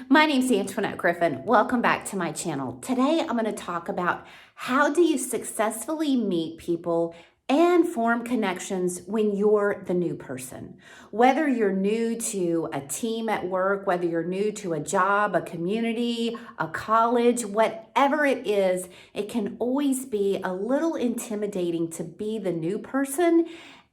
My name's Antoinette Griffin. Welcome back to my channel. Today I'm going to talk about how do you successfully meet people and form connections when you're the new person. Whether you're new to a team at work, whether you're new to a job, a community, a college, whatever it is, it can always be a little intimidating to be the new person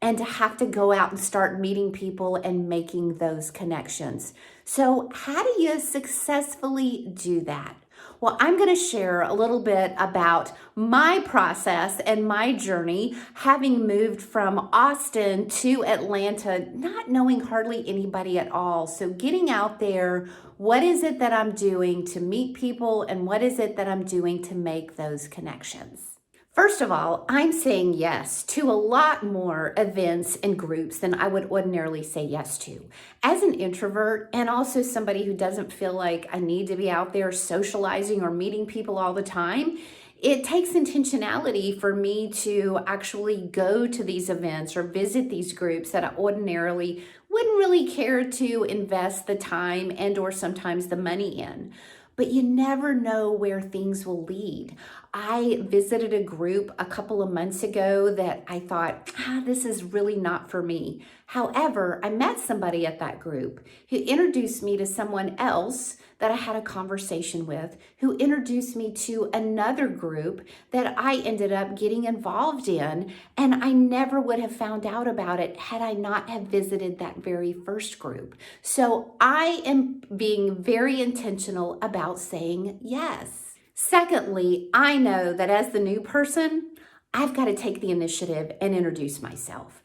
and to have to go out and start meeting people and making those connections. So how do you successfully do that? Well, I'm going to share a little bit about my process and my journey having moved from Austin to Atlanta, not knowing hardly anybody at all. So getting out there, what is it that I'm doing to meet people and what is it that I'm doing to make those connections? First of all, I'm saying yes to a lot more events and groups than I would ordinarily say yes to. As an introvert and also somebody who doesn't feel like I need to be out there socializing or meeting people all the time, it takes intentionality for me to actually go to these events or visit these groups that I ordinarily wouldn't really care to invest the time and or sometimes the money in. But you never know where things will lead. I visited a group a couple of months ago that I thought, this is really not for me. However, I met somebody at that group who introduced me to someone else that I had a conversation with, who introduced me to another group that I ended up getting involved in, and I never would have found out about it had I not have visited that very first group. So I am being very intentional about saying yes. Secondly, I know that as the new person, I've got to take the initiative and introduce myself.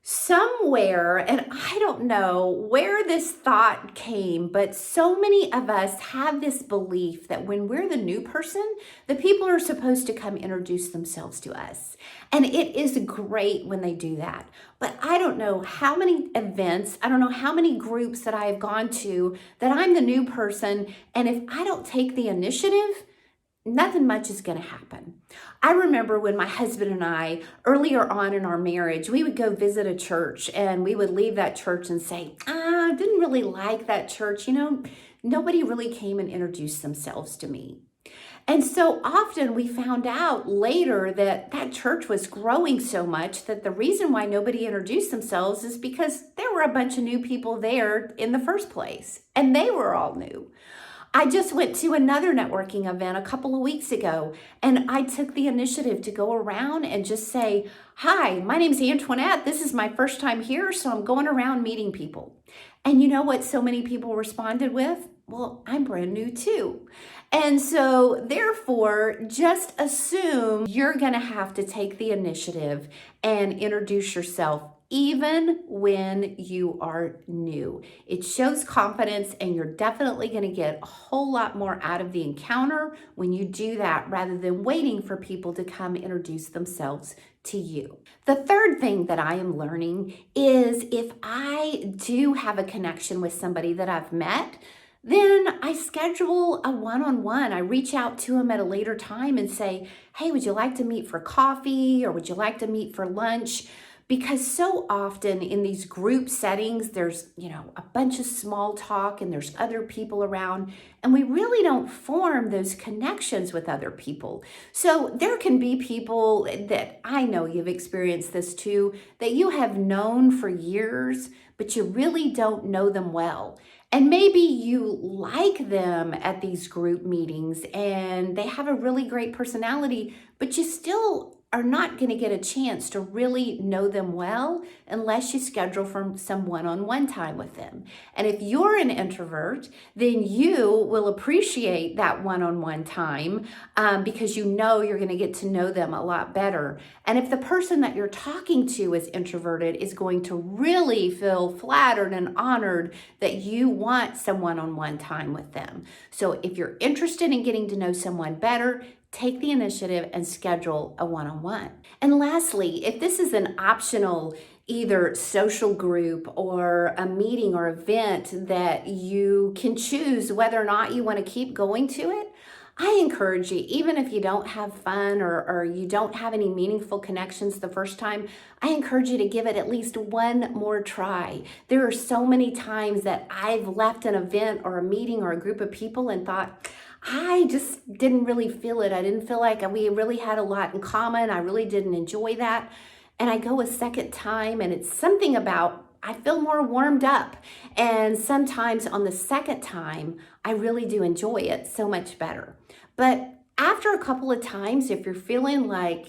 Somewhere, and I don't know where this thought came, but so many of us have this belief that when we're the new person, the people are supposed to come introduce themselves to us. And it is great when they do that. But I don't know how many events, I don't know how many groups that I have gone to that I'm the new person. And if I don't take the initiative, nothing much is going to happen. I remember when my husband and I, earlier on in our marriage, we would go visit a church and we would leave that church and say, I didn't really like that church. Nobody really came and introduced themselves to me. And so often we found out later that that church was growing so much that the reason why nobody introduced themselves is because there were a bunch of new people there in the first place, and they were all new. I just went to another networking event a couple of weeks ago, and I took the initiative to go around and just say, hi, my name's Antoinette. This is my first time here, so I'm going around meeting people. And you know what so many people responded with? Well, I'm brand new too. And so therefore, just assume you're going to have to take the initiative and introduce yourself even when you are new. It shows confidence, and you're definitely going to get a whole lot more out of the encounter when you do that rather than waiting for people to come introduce themselves to you. The third thing that I am learning is if I do have a connection with somebody that I've met, then I schedule a one-on-one. I reach out to them at a later time and say, hey, would you like to meet for coffee or would you like to meet for lunch? Because so often in these group settings, there's, a bunch of small talk and there's other people around, and we really don't form those connections with other people. So there can be people that I know you've experienced this too, that you have known for years, but you really don't know them well. And maybe you like them at these group meetings and they have a really great personality, but you still are not going to get a chance to really know them well unless you schedule for some one-on-one time with them. And if you're an introvert, then you will appreciate that one-on-one time because you know you're going to get to know them a lot better. And if the person that you're talking to is introverted, is going to really feel flattered and honored that you want some one-on-one time with them. So if you're interested in getting to know someone better, take the initiative and schedule a one-on-one. And lastly, if this is an optional either social group or a meeting or event that you can choose whether or not you want to keep going to it, I encourage you, even if you don't have fun or you don't have any meaningful connections the first time, I encourage you to give it at least one more try. There are so many times that I've left an event or a meeting or a group of people and thought, I just didn't really feel it. I didn't feel like we really had a lot in common. I really didn't enjoy that. And I go a second time, and it's something about I feel more warmed up. And sometimes on the second time, I really do enjoy it so much better. But after a couple of times, if you're feeling like,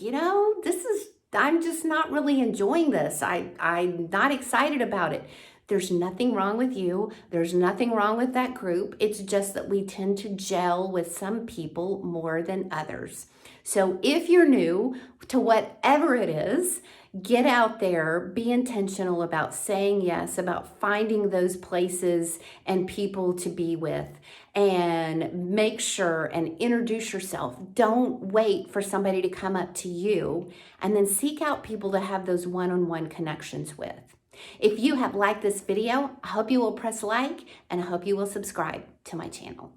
I'm just not really enjoying this, I'm not excited about it. There's nothing wrong with you. There's nothing wrong with that group. It's just that we tend to gel with some people more than others. So if you're new to whatever it is, get out there, be intentional about saying yes, about finding those places and people to be with, and make sure and introduce yourself. Don't wait for somebody to come up to you, and then seek out people to have those one-on-one connections with. If you have liked this video, I hope you will press like, and I hope you will subscribe to my channel.